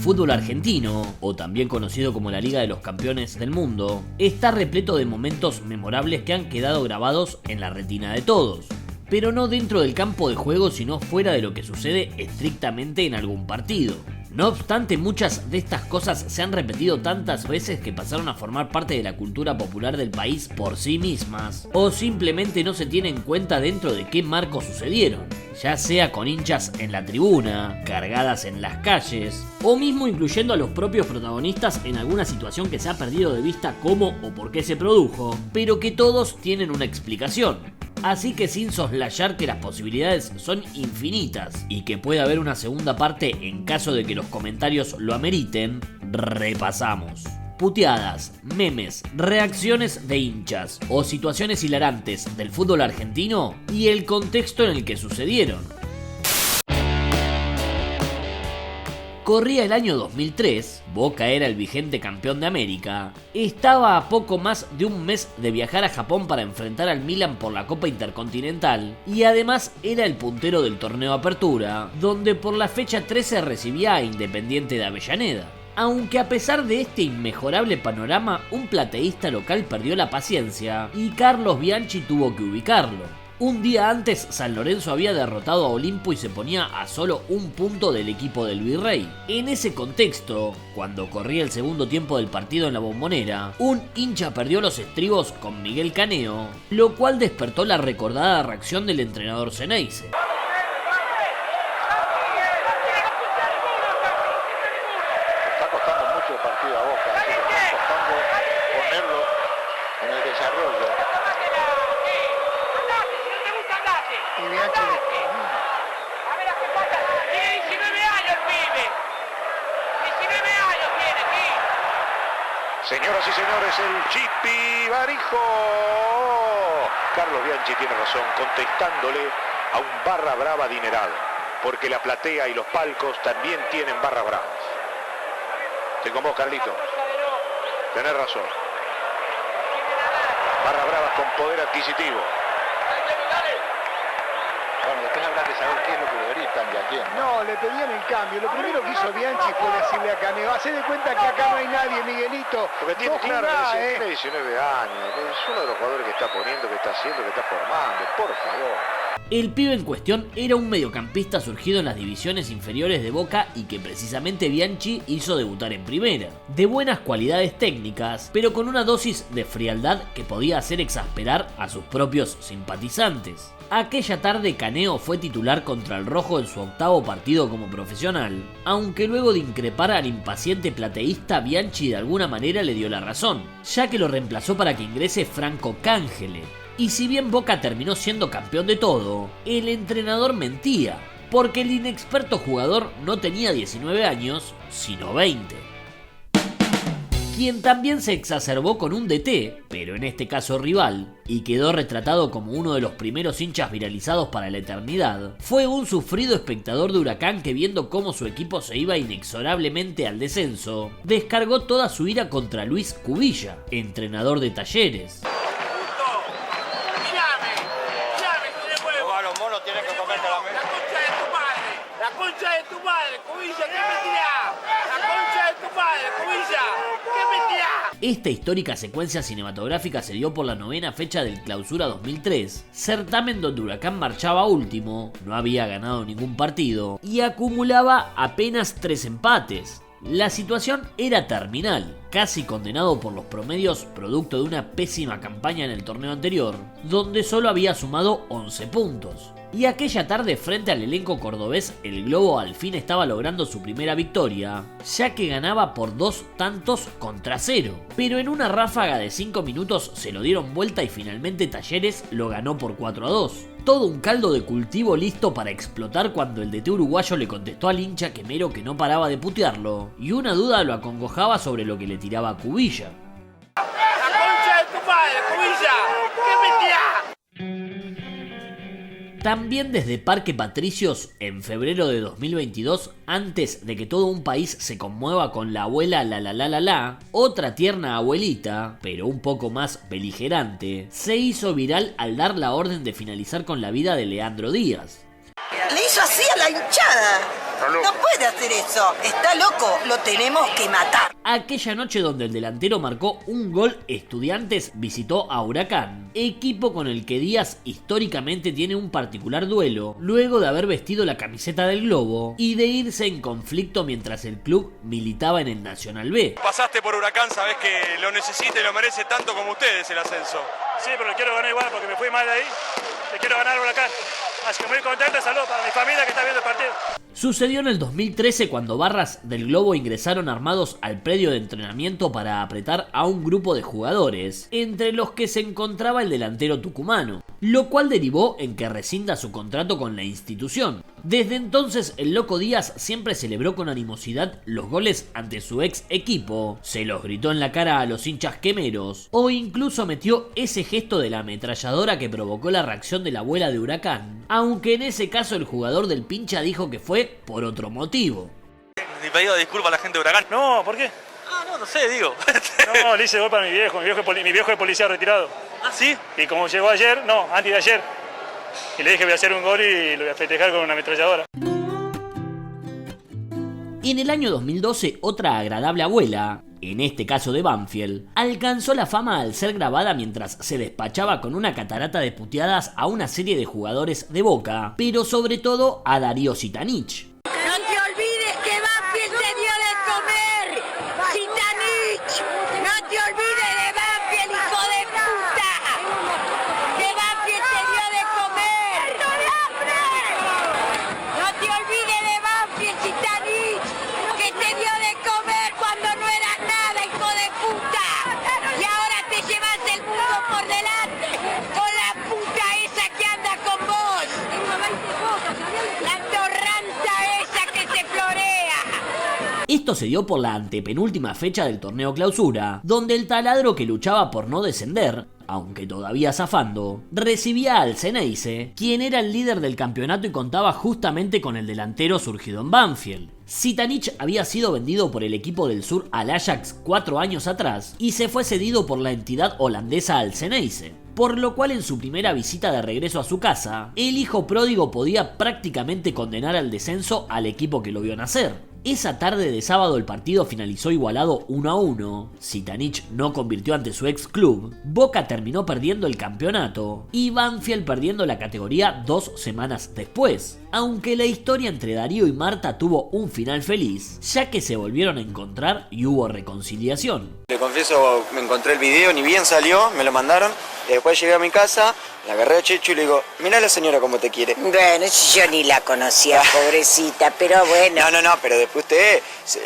fútbol argentino, o también conocido como la Liga de los Campeones del Mundo, está repleto de momentos memorables que han quedado grabados en la retina de todos. Pero no dentro del campo de juego, sino fuera de lo que sucede estrictamente en algún partido. No obstante, muchas de estas cosas se han repetido tantas veces que pasaron a formar parte de la cultura popular del país por sí mismas, o simplemente no se tienen en cuenta dentro de qué marco sucedieron, ya sea con hinchas en la tribuna, cargadas en las calles, o mismo incluyendo a los propios protagonistas en alguna situación que se ha perdido de vista cómo o por qué se produjo, pero que todos tienen una explicación. Así que sin soslayar que las posibilidades son infinitas y que puede haber una segunda parte en caso de que los comentarios lo ameriten, repasamos. Puteadas, memes, reacciones de hinchas o situaciones hilarantes del fútbol argentino y el contexto en el que sucedieron. Corría el año 2003, Boca era el vigente campeón de América, estaba a poco más de un mes de viajar a Japón para enfrentar al Milan por la Copa Intercontinental y además era el puntero del torneo Apertura, donde por la fecha 13 recibía a Independiente de Avellaneda. Aunque a pesar de este inmejorable panorama, un plateísta local perdió la paciencia y Carlos Bianchi tuvo que ubicarlo. Un día antes, San Lorenzo había derrotado a Olimpo y se ponía a solo un punto del equipo del Virrey. En ese contexto, cuando corría el segundo tiempo del partido en la Bombonera, un hincha perdió los estribos con Miguel Caneo, lo cual despertó la recordada reacción del entrenador Ceneice. Está costando mucho el partido a Boca, así que está costando ponerlo en el desarrollo. Y Bianchi, a ver, ¿qué pasa? Tiene 19 años el pibe. 19 años tiene aquí. señoras y señores, el Chipi Barijo. Carlos Bianchi tiene razón, contestándole a un barra brava adinerado, porque la platea y los palcos también tienen barra bravas. Te con vos, Carlito. Tenés razón. Barra bravas con poder adquisitivo. Bueno, después habrá que saber qué es lo que le gritan y a quién. No, le pedían el cambio. Lo primero que hizo Bianchi fue decirle a Caneo: hacé de cuenta que acá no hay nadie, Miguelito. Porque tiene, No claro, jugá, tiene 19 años. Es uno de los jugadores que está poniendo, que está haciendo, que está formando. Por favor. El pibe en cuestión era un mediocampista surgido en las divisiones inferiores de Boca y que precisamente Bianchi hizo debutar en primera. De buenas cualidades técnicas, pero con una dosis de frialdad que podía hacer exasperar a sus propios simpatizantes. Aquella tarde Caneo fue titular contra el Rojo en su octavo partido como profesional, aunque luego de increpar al impaciente plateísta, Bianchi de alguna manera le dio la razón, ya que lo reemplazó para que ingrese Franco Cángele. Y si bien Boca terminó siendo campeón de todo, el entrenador mentía, porque el inexperto jugador no tenía 19 años, sino 20. Quien también se exacerbó con un DT, pero en este caso rival, y quedó retratado como uno de los primeros hinchas viralizados para la eternidad, fue un sufrido espectador de Huracán que, viendo cómo su equipo se iba inexorablemente al descenso, descargó toda su ira contra Luis Cubilla, entrenador de Talleres. La concha de tu madre, Cubilla, ¿qué me tirás? La concha de tu madre, Cubilla, ¿qué me tirás? Esta histórica secuencia cinematográfica se dio por la 9ª fecha del Clausura 2003, certamen donde Huracán marchaba último, no había ganado ningún partido y acumulaba apenas 3 empates. La situación era terminal, casi condenado por los promedios producto de una pésima campaña en el torneo anterior, donde solo había sumado 11 puntos. Y aquella tarde, frente al elenco cordobés, el Globo al fin estaba logrando su primera victoria, ya que ganaba por 2 tantos contra 0. Pero en una ráfaga de 5 minutos se lo dieron vuelta y finalmente Talleres lo ganó por 4-2. Todo un caldo de cultivo listo para explotar cuando el DT uruguayo le contestó al hincha quemero que no paraba de putearlo, y una duda lo acongojaba sobre lo que le tiraba a Cubilla. La concha de tu madre, Cubilla, ¿qué me tirás? También desde Parque Patricios, en febrero de 2022, antes de que todo un país se conmueva con la abuela la, otra tierna abuelita, pero un poco más beligerante, se hizo viral al dar la orden de finalizar con la vida de Leandro Díaz. Le hizo así a la hinchada. No puede hacer eso. Está loco. Lo tenemos que matar. Aquella noche donde el delantero marcó un gol, Estudiantes visitó a Huracán, equipo con el que Díaz históricamente tiene un particular duelo, luego de haber vestido la camiseta del Globo y de irse en conflicto mientras el club militaba en el Nacional B. Pasaste por Huracán, sabés que lo necesita y lo merece tanto como ustedes el ascenso. Sí, pero lo quiero ganar igual porque me fui mal de ahí. Le quiero ganar a Huracán. Así que muy contento, saludos para mi familia que está viendo el partido. Sucedió en el 2013 cuando barras del Globo ingresaron armados al predio de entrenamiento para apretar a un grupo de jugadores, entre los que se encontraba el delantero tucumano, lo cual derivó en que rescinda su contrato con la institución. Desde entonces el Loco Díaz siempre celebró con animosidad los goles ante su ex equipo, se los gritó en la cara a los hinchas quemeros, o incluso metió ese gesto de la ametralladora que provocó la reacción de la abuela de Huracán, aunque en ese caso el jugador del Pincha dijo que fue por otro motivo. Ni pedido disculpas a la gente de Huracán. No, ¿por qué? No sé, digo. No, le hice gol para mi viejo es policía retirado. ¿Ah, sí? Y como llegó ayer, no, antes de ayer, y le dije voy a hacer un gol y lo voy a festejar con una ametralladora. En el año 2012, otra agradable abuela, en este caso de Banfield, alcanzó la fama al ser grabada mientras se despachaba con una catarata de puteadas a una serie de jugadores de Boca, pero sobre todo a Darío Sitanich. No te olvides que Banfield te dio de comer, Sitanich. No te olvides de Banfield, hijo de puta. Que Banfield te dio de comer. No te olvides de Banfield, Sitanich, que te dio de comer cuando no eras nada, hijo de puta. Y ahora te llevas el mundo por delante con la puta esa que anda con vos. La torranta esa que se florea. Esto se dio por la antepenúltima fecha del torneo Clausura, donde el taladro que luchaba por no descender, aunque todavía zafando, recibía al Ceneice, quien era el líder del campeonato y contaba justamente con el delantero surgido en Banfield. Sitanich había sido vendido por el equipo del sur al Ajax 4 años atrás y se fue cedido por la entidad holandesa al Ceneice, por lo cual en su primera visita de regreso a su casa, el hijo pródigo podía prácticamente condenar al descenso al equipo que lo vio nacer. Esa tarde de sábado el partido finalizó igualado 1-1, Sitanich no convirtió ante su ex club, Boca terminó perdiendo el campeonato y Banfield perdiendo la categoría 2 semanas después, aunque la historia entre Darío y Marta tuvo un final feliz, ya que se volvieron a encontrar y hubo reconciliación. Le confieso, me encontré el video, ni bien salió, me lo mandaron, y después llegué a mi casa, la agarré a Chechu y le digo, mirá la señora cómo te quiere. Bueno, yo ni la conocía, pobrecita, pero bueno. No, pero después usted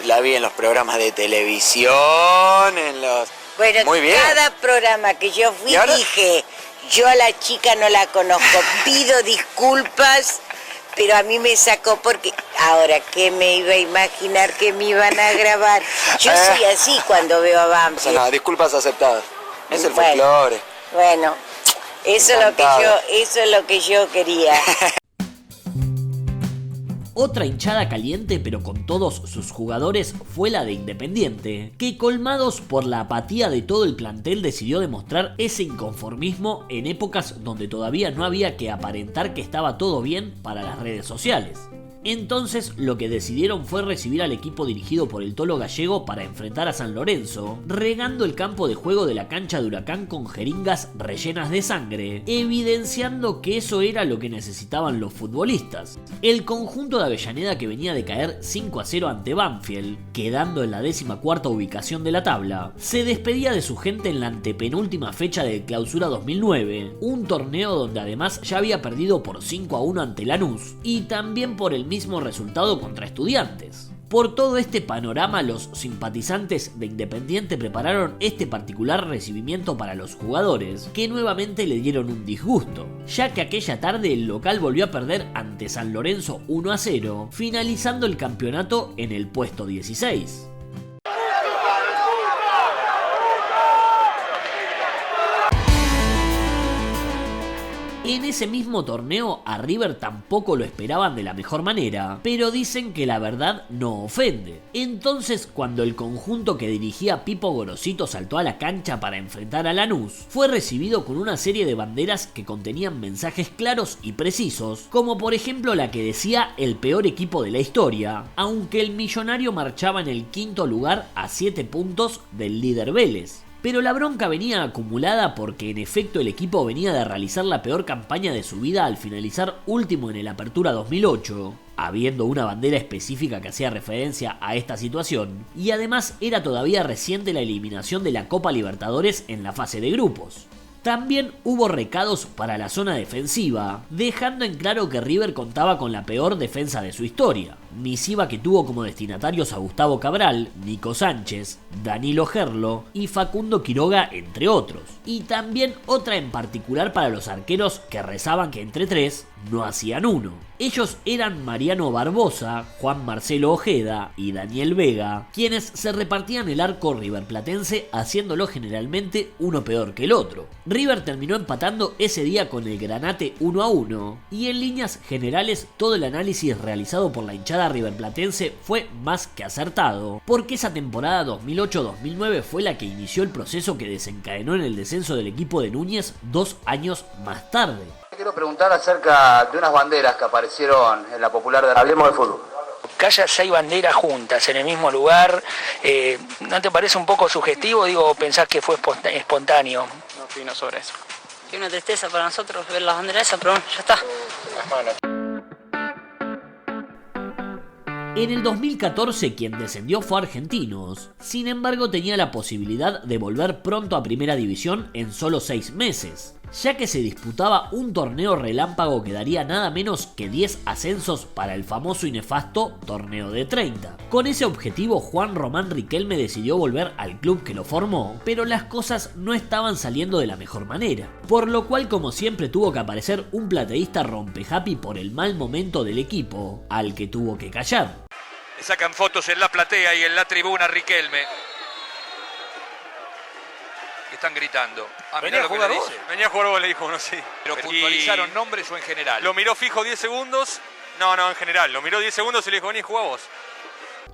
la vi en los programas de televisión, en los... Bueno, muy bien. Cada programa que yo fui dije, yo a la chica no la conozco, pido disculpas, pero a mí me sacó porque ahora que me iba a imaginar que me iban a grabar. Yo soy así cuando veo a Banfield. No, disculpas aceptadas. Es el folclore. Bueno, eso es lo que yo quería. Otra hinchada caliente pero con todos sus jugadores fue la de Independiente, que colmados por la apatía de todo el plantel decidió demostrar ese inconformismo en épocas donde todavía no había que aparentar que estaba todo bien para las redes sociales. Entonces lo que decidieron fue recibir al equipo dirigido por el Tolo Gallego para enfrentar a San Lorenzo, regando el campo de juego de la cancha de Huracán con jeringas rellenas de sangre, evidenciando que eso era lo que necesitaban los futbolistas. El conjunto de Avellaneda, que venía de caer 5-0 ante Banfield, quedando en la 14ª ubicación de la tabla, se despedía de su gente en la antepenúltima fecha de Clausura 2009, un torneo donde además ya había perdido por 5-1 ante Lanús y también por el mismo resultado contra Estudiantes. Por todo este panorama, los simpatizantes de Independiente prepararon este particular recibimiento para los jugadores, que nuevamente le dieron un disgusto, ya que aquella tarde el local volvió a perder ante San Lorenzo 1-0, finalizando el campeonato en el puesto 16. En ese mismo torneo a River tampoco lo esperaban de la mejor manera, pero dicen que la verdad no ofende. Entonces, cuando el conjunto que dirigía Pipo Gorosito saltó a la cancha para enfrentar a Lanús, fue recibido con una serie de banderas que contenían mensajes claros y precisos, como por ejemplo la que decía el peor equipo de la historia, aunque el millonario marchaba en el quinto lugar a 7 puntos del líder Vélez. Pero la bronca venía acumulada porque en efecto el equipo venía de realizar la peor campaña de su vida al finalizar último en el Apertura 2008, habiendo una bandera específica que hacía referencia a esta situación, y además era todavía reciente la eliminación de la Copa Libertadores en la fase de grupos. También hubo recados para la zona defensiva, dejando en claro que River contaba con la peor defensa de su historia. Misiva que tuvo como destinatarios a Gustavo Cabral, Nico Sánchez, Danilo Gerlo y Facundo Quiroga, entre otros. Y también otra en particular para los arqueros que rezaban que entre tres no hacían uno. Ellos eran Mariano Barbosa, Juan Marcelo Ojeda y Daniel Vega, quienes se repartían el arco riverplatense haciéndolo generalmente uno peor que el otro. River terminó empatando ese día con el Granate 1-1 y en líneas generales todo el análisis realizado por la hinchada riverplatense fue más que acertado, porque esa temporada 2008-2009 fue la que inició el proceso que desencadenó en el descenso del equipo de Núñez 2 años más tarde. Quiero preguntar acerca de unas banderas que aparecieron en la popular de Hablemos de Fútbol. Que haya 6 banderas juntas en el mismo lugar, ¿no te parece un poco sugestivo? Digo, ¿pensás que fue espontáneo? No opino sobre eso. Es una tristeza para nosotros ver las banderas esas, pero bueno, ya está. En el 2014 quien descendió fue Argentinos, sin embargo tenía la posibilidad de volver pronto a Primera División en solo 6 meses, ya que se disputaba un torneo relámpago que daría nada menos que 10 ascensos para el famoso y nefasto Torneo de 30. Con ese objetivo Juan Román Riquelme decidió volver al club que lo formó, pero las cosas no estaban saliendo de la mejor manera, por lo cual como siempre tuvo que aparecer un plateísta rompehappy por el mal momento del equipo, al que tuvo que callar. Le sacan fotos en la platea y en la tribuna Riquelme. Están gritando. ¿Venía a jugar vos? Venía a jugar vos, le dijo uno, sí. ¿Pero puntualizaron nombres o en general? Lo miró fijo 10 segundos. No, en general. Lo miró 10 segundos y le dijo, vení, jugá vos.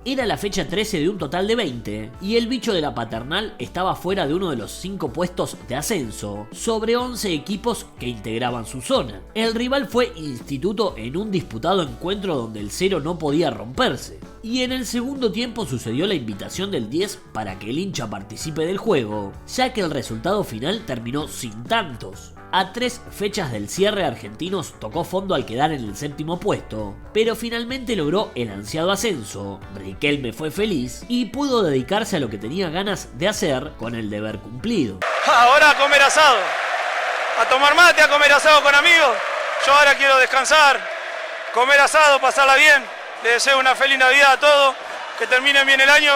Era la fecha 13 de un total de 20, y el bicho de la paternal estaba fuera de uno de los 5 puestos de ascenso, sobre 11 equipos que integraban su zona. El rival fue Instituto en un disputado encuentro donde el 0 no podía romperse, y en el segundo tiempo sucedió la invitación del 10 para que el hincha participe del juego, ya que el resultado final terminó sin tantos. A 3 fechas del cierre Argentinos tocó fondo al quedar en el 7º puesto, pero finalmente logró el ansiado ascenso. Riquelme fue feliz y pudo dedicarse a lo que tenía ganas de hacer con el deber cumplido. Ahora a comer asado, a tomar mate, a comer asado con amigos. Yo ahora quiero descansar, comer asado, pasarla bien. Les deseo una feliz Navidad a todos, que terminen bien el año.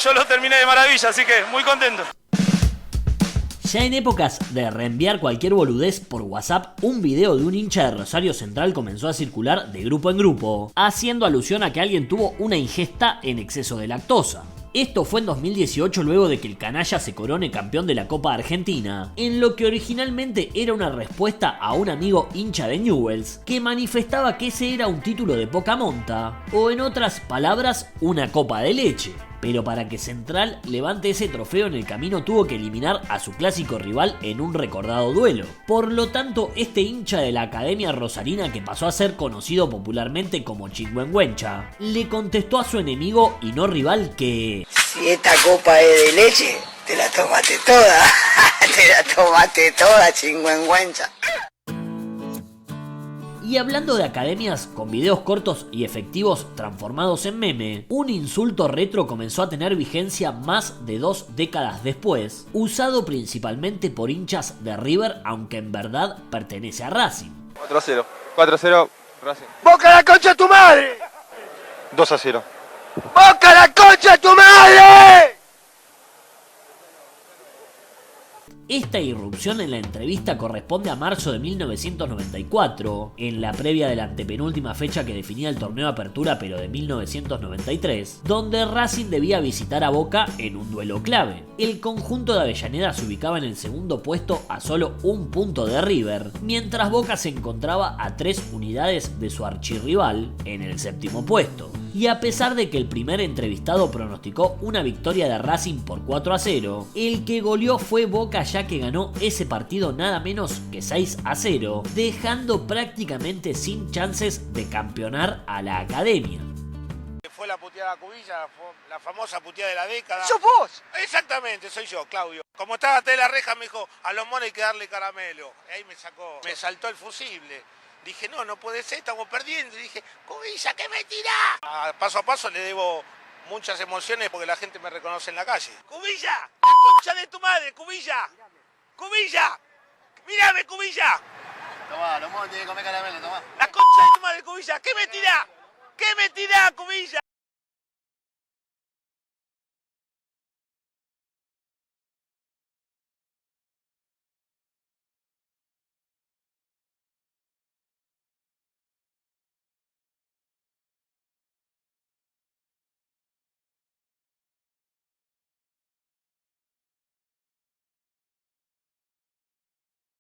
Yo lo terminé de maravilla, así que muy contento. Ya en épocas de reenviar cualquier boludez por WhatsApp, un video de un hincha de Rosario Central comenzó a circular de grupo en grupo, haciendo alusión a que alguien tuvo una ingesta en exceso de lactosa. Esto fue en 2018 luego de que el canalla se corone campeón de la Copa Argentina, en lo que originalmente era una respuesta a un amigo hincha de Newell's que manifestaba que ese era un título de poca monta, o en otras palabras, una copa de leche. Pero para que Central levante ese trofeo en el camino tuvo que eliminar a su clásico rival en un recordado duelo. Por lo tanto, este hincha de la Academia Rosarina, que pasó a ser conocido popularmente como Chingüengüencha, le contestó a su enemigo y no rival que... Si esta copa es de leche, te la tomaste toda. Te la tomaste toda, Chingüengüencha. Y hablando de academias con videos cortos y efectivos transformados en meme, un insulto retro comenzó a tener vigencia más de 2 décadas después, usado principalmente por hinchas de River, aunque en verdad pertenece a Racing. 4-0. 4-0 Racing. ¡Boca la concha de tu madre! 2-0. ¡Boca la concha de tu madre! Esta irrupción en la entrevista corresponde a marzo de 1994, en la previa de la antepenúltima fecha que definía el torneo Apertura pero de 1993, donde Racing debía visitar a Boca en un duelo clave. El conjunto de Avellaneda se ubicaba en el segundo puesto a solo un punto de River, mientras Boca se encontraba a 3 unidades de su archirrival en el séptimo puesto. Y a pesar de que el primer entrevistado pronosticó una victoria de Racing por 4-0, el que goleó fue Boca, ya que ganó ese partido nada menos que 6-0, dejando prácticamente sin chances de campeonar a la academia. Fue la puteada a Cubilla, fue la famosa puteada de la década. ¡Sos vos! Exactamente, soy yo, Claudio. Como estaba ante la reja me dijo, a los monos hay que darle caramelo. Ahí me saltó el fusible. Dije, no puede ser, estamos perdiendo. Y dije, Cubilla, ¿qué me tirá? Paso a paso le debo muchas emociones porque la gente me reconoce en la calle. ¡Cubilla! ¡La concha de tu madre, Cubilla! ¡Cubilla! ¡Mírame, Cubilla! Tomá, los monos tienen que comer caramelo, tomá. ¡La concha de tu madre, Cubilla! ¿Qué me tirá? ¿Qué me tirá, Cubilla?